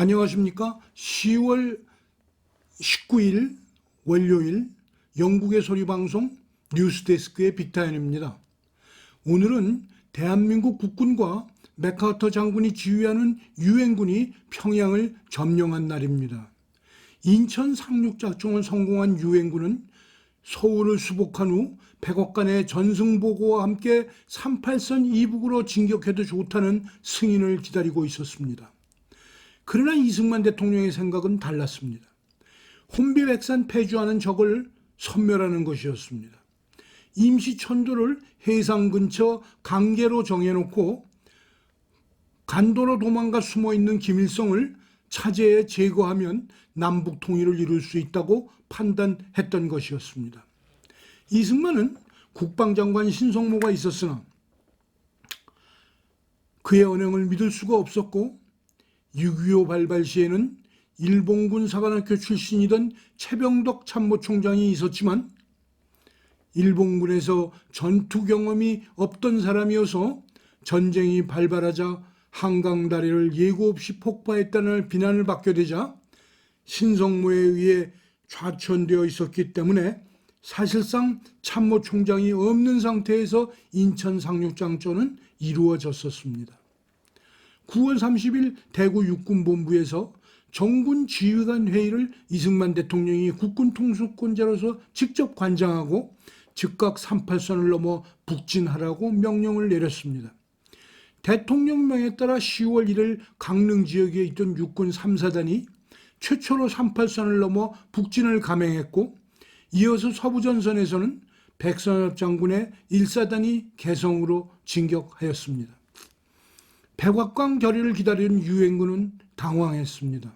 안녕하십니까? 10월 19일 월요일 영국의 소리방송 뉴스데스크의 빅타임입니다. 오늘은 대한민국 국군과 맥카터 장군이 지휘하는 유엔군이 평양을 점령한 날입니다. 인천 상륙작전을 성공한 유엔군은 서울을 수복한 후 백악관의 전승보고와 함께 38선 이북으로 진격해도 좋다는 승인을 기다리고 있었습니다. 그러나 이승만 대통령의 생각은 달랐습니다. 혼비백산 패주하는 적을 섬멸하는 것이었습니다. 임시 천도를 해상 근처 강계로 정해놓고 간도로 도망가 숨어있는 김일성을 차제에 제거하면 남북 통일을 이룰 수 있다고 판단했던 것이었습니다. 이승만은 국방장관 신성모가 있었으나 그의 언행을 믿을 수가 없었고 6.25 발발 시에는 일본군 사관학교 출신이던 최병덕 참모총장이 있었지만 일본군에서 전투 경험이 없던 사람이어서 전쟁이 발발하자 한강 다리를 예고 없이 폭파했다는 비난을 받게 되자 신성모에 의해 좌천되어 있었기 때문에 사실상 참모총장이 없는 상태에서 인천 상륙작전은 이루어졌었습니다. 9월 30일 대구 육군본부에서 정군 지휘관 회의를 이승만 대통령이 국군 통수권자로서 직접 관장하고 즉각 38선을 넘어 북진하라고 명령을 내렸습니다. 대통령명에 따라 10월 1일 강릉 지역에 있던 육군 3사단이 최초로 38선을 넘어 북진을 감행했고 이어서 서부전선에서는 백선엽 장군의 1사단이 개성으로 진격하였습니다. 백악관 결의를 기다리는 유엔군은 당황했습니다.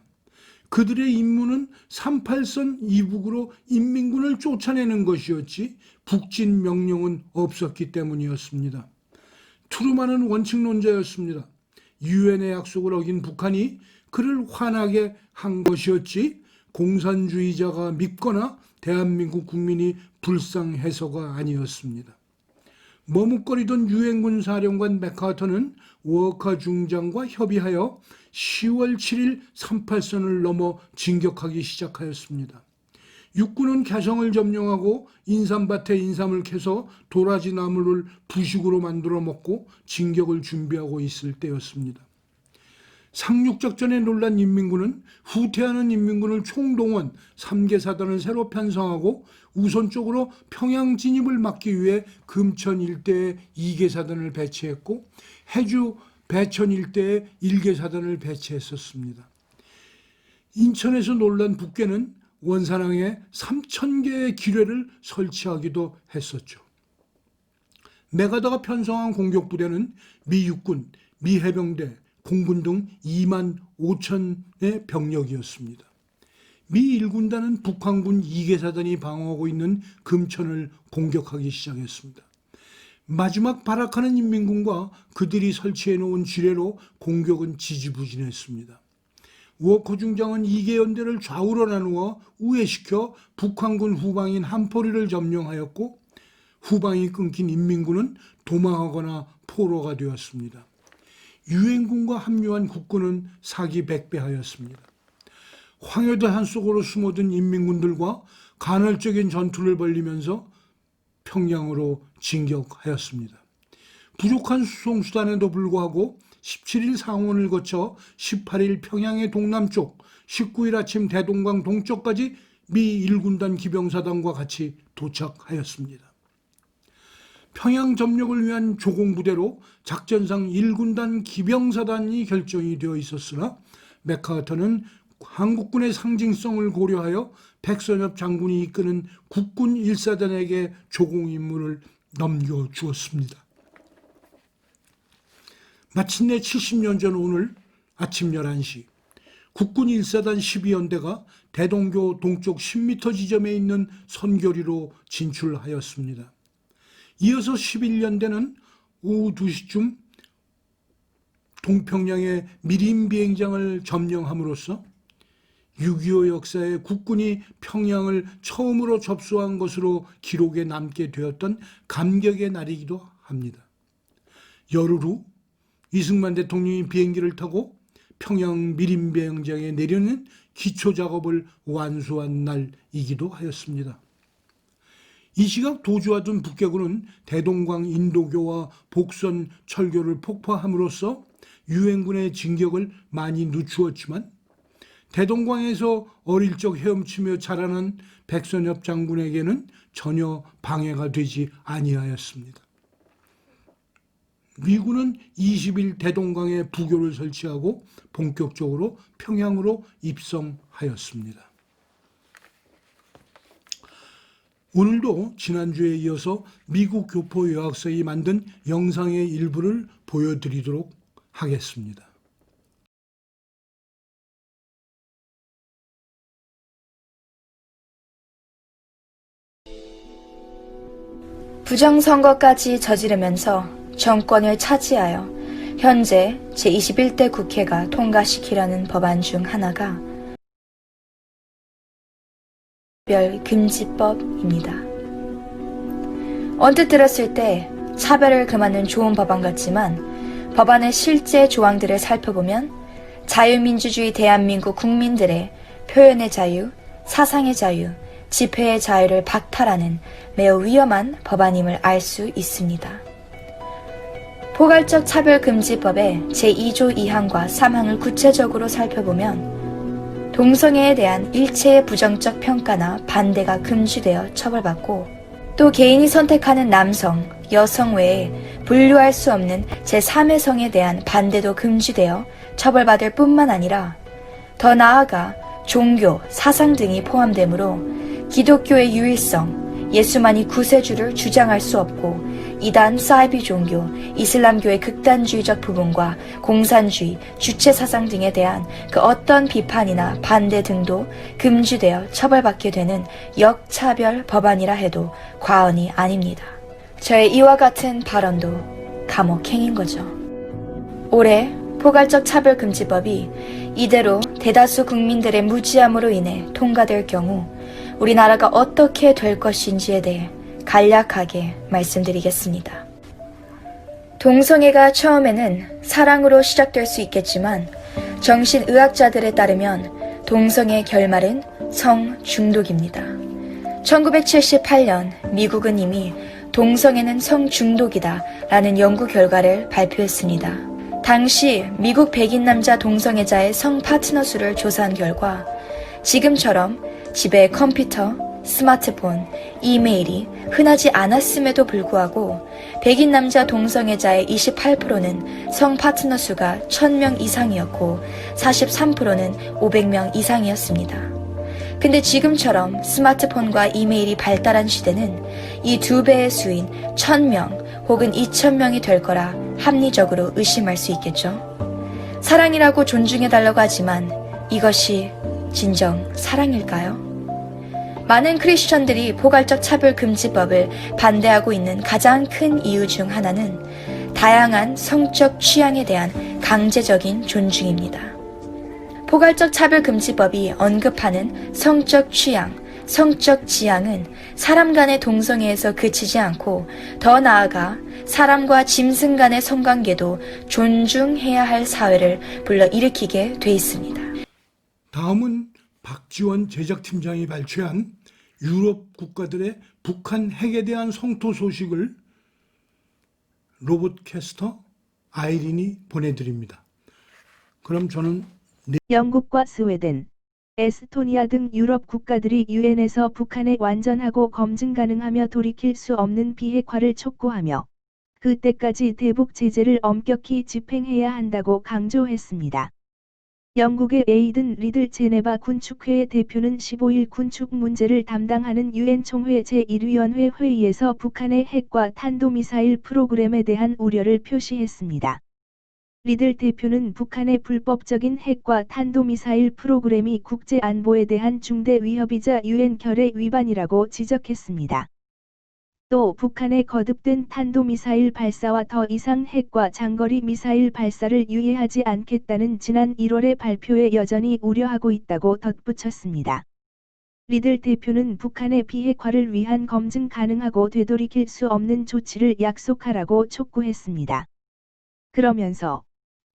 그들의 임무는 38선 이북으로 인민군을 쫓아내는 것이었지 북진 명령은 없었기 때문이었습니다. 트루만은 원칙론자였습니다. 유엔의 약속을 어긴 북한이 그를 화나게 한 것이었지 공산주의자가 밉거나 대한민국 국민이 불쌍해서가 아니었습니다. 머뭇거리던 유엔군 사령관 맥카터는 워커 중장과 협의하여 10월 7일 38선을 넘어 진격하기 시작하였습니다. 육군은 개성을 점령하고 인삼밭에 인삼을 캐서 도라지 나무를 부식으로 만들어 먹고 진격을 준비하고 있을 때였습니다. 상륙작전에 놀란 인민군은 후퇴하는 인민군을 총동원 3개사단을 새로 편성하고 우선적으로 평양 진입을 막기 위해 금천 일대에 2개사단을 배치했고 해주 배천 일대에 1개사단을 배치했었습니다. 인천에서 놀란 북괴는 원산항에 3,000개의 기뢰를 설치하기도 했었죠. 메가더가 편성한 공격부대는 미 육군, 미 해병대, 공군 등 2만 5천의 병력이었습니다. 미 1군단은 북한군 2개사단이 방어하고 있는 금천을 공격하기 시작했습니다. 마지막 발악하는 인민군과 그들이 설치해놓은 지뢰로 공격은 지지부진했습니다. 워커 중장은 2개 연대를 좌우로 나누어 우회시켜 북한군 후방인 한포리를 점령하였고 후방이 끊긴 인민군은 도망하거나 포로가 되었습니다. 유엔군과 합류한 국군은 사기백배하였습니다. 황해도 한속으로 숨어든 인민군들과 간헐적인 전투를 벌이면서 평양으로 진격하였습니다. 부족한 수송수단에도 불구하고 17일 상원을 거쳐 18일 평양의 동남쪽, 19일 아침 대동강 동쪽까지 미 1군단 기병사단과 같이 도착하였습니다. 평양 점령을 위한 조공부대로 작전상 1군단 기병사단이 결정이 되어 있었으나 맥카터는 한국군의 상징성을 고려하여 백선엽 장군이 이끄는 국군 1사단에게 조공 임무를 넘겨주었습니다. 마침내 70년 전 오늘 아침 11시 국군 1사단 12연대가 대동교 동쪽 10m 지점에 있는 선교리로 진출하였습니다. 이어서 11연대는 오후 2시쯤 동평양의 미림 비행장을 점령함으로써 6.25 역사에 국군이 평양을 처음으로 접수한 것으로 기록에 남게 되었던 감격의 날이기도 합니다. 열흘 후 이승만 대통령이 비행기를 타고 평양 미림비행장에 내려는 기초 작업을 완수한 날이기도 하였습니다. 이 시각 도주하던 북괴군은 대동강 인도교와 복선 철교를 폭파함으로써 유엔군의 진격을 많이 늦추었지만 대동강에서 어릴 적 헤엄치며 자라난 백선엽 장군에게는 전혀 방해가 되지 아니하였습니다. 미군은 20일 대동강에 부교를 설치하고 본격적으로 평양으로 입성하였습니다. 오늘도 지난주에 이어서 미국 교포 여학생이 만든 영상의 일부를 보여드리도록 하겠습니다. 부정선거까지 저지르면서 정권을 차지하여 현재 제21대 국회가 통과시키려는 법안 중 하나가 차별금지법입니다. 언뜻 들었을 때 차별을 금하는 좋은 법안 같지만 법안의 실제 조항들을 살펴보면 자유민주주의 대한민국 국민들의 표현의 자유, 사상의 자유, 집회의 자유를 박탈하는 매우 위험한 법안임을 알 수 있습니다. 포괄적 차별금지법의 제2조 2항과 3항을 구체적으로 살펴보면 동성애에 대한 일체의 부정적 평가나 반대가 금지되어 처벌받고 또 개인이 선택하는 남성, 여성 외에 분류할 수 없는 제3의 성에 대한 반대도 금지되어 처벌받을 뿐만 아니라 더 나아가 종교, 사상 등이 포함되므로 기독교의 유일성, 예수만이 구세주를 주장할 수 없고 이단 사이비 종교, 이슬람교의 극단주의적 부분과 공산주의, 주체사상 등에 대한 그 어떤 비판이나 반대 등도 금지되어 처벌받게 되는 역차별 법안이라 해도 과언이 아닙니다. 저의 이와 같은 발언도 감옥행인 거죠. 올해 포괄적 차별금지법이 이대로 대다수 국민들의 무지함으로 인해 통과될 경우 우리나라가 어떻게 될 것인지에 대해 간략하게 말씀드리겠습니다. 동성애가 처음에는 사랑으로 시작될 수 있겠지만 정신의학자들에 따르면 동성애의 결말은 성중독입니다. 1978년 미국은 이미 동성애는 성중독이다 라는 연구 결과를 발표했습니다. 당시 미국 백인 남자 동성애자의 성 파트너 수를 조사한 결과 지금처럼 집에 컴퓨터, 스마트폰, 이메일이 흔하지 않았음에도 불구하고 백인 남자 동성애자의 28%는 성 파트너 수가 1000명 이상이었고 43%는 500명 이상이었습니다. 근데 지금처럼 스마트폰과 이메일이 발달한 시대는 이 2배의 수인 1000명 혹은 2000명이 될 거라 합리적으로 의심할 수 있겠죠. 사랑이라고 존중해달라고 하지만 이것이 진정 사랑일까요? 많은 크리스천들이 포괄적 차별금지법을 반대하고 있는 가장 큰 이유 중 하나는 다양한 성적 취향에 대한 강제적인 존중입니다. 포괄적 차별금지법이 언급하는 성적 취향, 성적 지향은 사람 간의 동성애에서 그치지 않고 더 나아가 사람과 짐승 간의 성관계도 존중해야 할 사회를 불러일으키게 돼 있습니다. 다음은 박지원 제작팀장이 발췌한 유럽 국가들의 북한 핵에 대한 성토 소식을 로봇캐스터 아이린이 보내드립니다. 그럼 저는 영국과 스웨덴, 에스토니아 등 유럽 국가들이 유엔에서 북한에 완전하고 검증 가능하며 돌이킬 수 없는 비핵화를 촉구하며 그때까지 대북 제재를 엄격히 집행해야 한다고 강조했습니다. 영국의 에이든 리들 제네바 군축회의 대표는 15일 군축 문제를 담당하는 유엔 총회 제1위원회 회의에서 북한의 핵과 탄도미사일 프로그램에 대한 우려를 표시했습니다. 리들 대표는 북한의 불법적인 핵과 탄도미사일 프로그램이 국제 안보에 대한 중대 위협이자 유엔 결의 위반이라고 지적했습니다. 또 북한의 거듭된 탄도미사일 발사와 더 이상 핵과 장거리 미사일 발사를 유예하지 않겠다는 지난 1월의 발표에 여전히 우려하고 있다고 덧붙였습니다. 리들 대표는 북한의 비핵화를 위한 검증 가능하고 되돌이킬 수 없는 조치를 약속하라고 촉구했습니다. 그러면서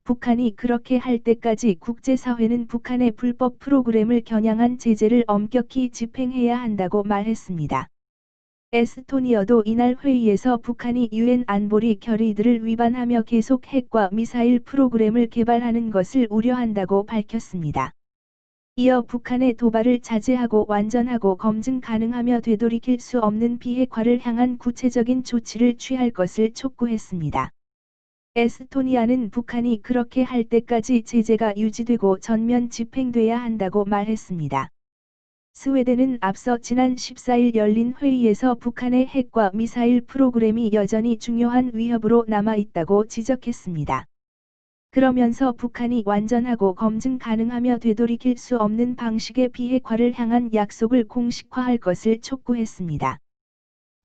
북한이 그렇게 할 때까지 국제사회는 북한의 불법 프로그램을 겨냥한 제재를 엄격히 집행해야 한다고 말했습니다. 에스토니아도 이날 회의에서 북한이 유엔 안보리 결의들을 위반하며 계속 핵과 미사일 프로그램을 개발하는 것을 우려한다고 밝혔습니다. 이어 북한의 도발을 자제하고 완전하고 검증 가능하며 되돌이킬 수 없는 비핵화를 향한 구체적인 조치를 취할 것을 촉구했습니다. 에스토니아는 북한이 그렇게 할 때까지 제재가 유지되고 전면 집행돼야 한다고 말했습니다. 스웨덴은 앞서 지난 14일 열린 회의에서 북한의 핵과 미사일 프로그램이 여전히 중요한 위협으로 남아있다고 지적했습니다. 그러면서 북한이 완전하고 검증 가능하며 되돌이킬 수 없는 방식의 비핵화를 향한 약속을 공식화할 것을 촉구했습니다.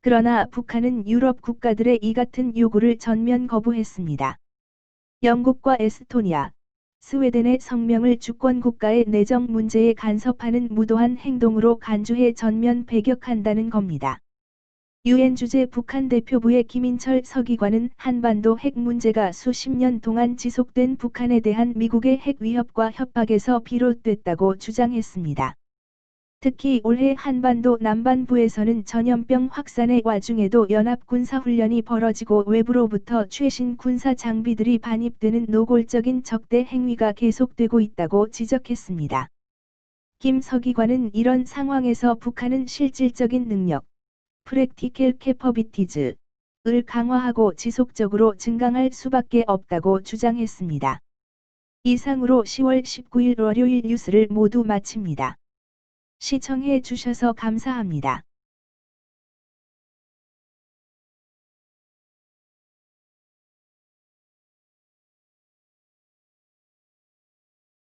그러나 북한은 유럽 국가들의 이 같은 요구를 전면 거부했습니다. 영국과 에스토니아, 스웨덴의 성명을 주권 국가의 내정 문제에 간섭하는 무도한 행동으로 간주해 전면 배격한다는 겁니다. 유엔 주재 북한 대표부의 김인철 서기관은 한반도 핵 문제가 수십 년 동안 지속된 북한에 대한 미국의 핵 위협과 협박에서 비롯됐다고 주장했습니다. 특히 올해 한반도 남반부에서는 전염병 확산의 와중에도 연합 군사훈련이 벌어지고 외부로부터 최신 군사 장비들이 반입되는 노골적인 적대 행위가 계속되고 있다고 지적했습니다. 김 서기관은 이런 상황에서 북한은 실질적인 능력, practical capabilities를 강화하고 지속적으로 증강할 수밖에 없다고 주장했습니다. 이상으로 10월 19일 월요일 뉴스를 모두 마칩니다. 시청해 주셔서 감사합니다.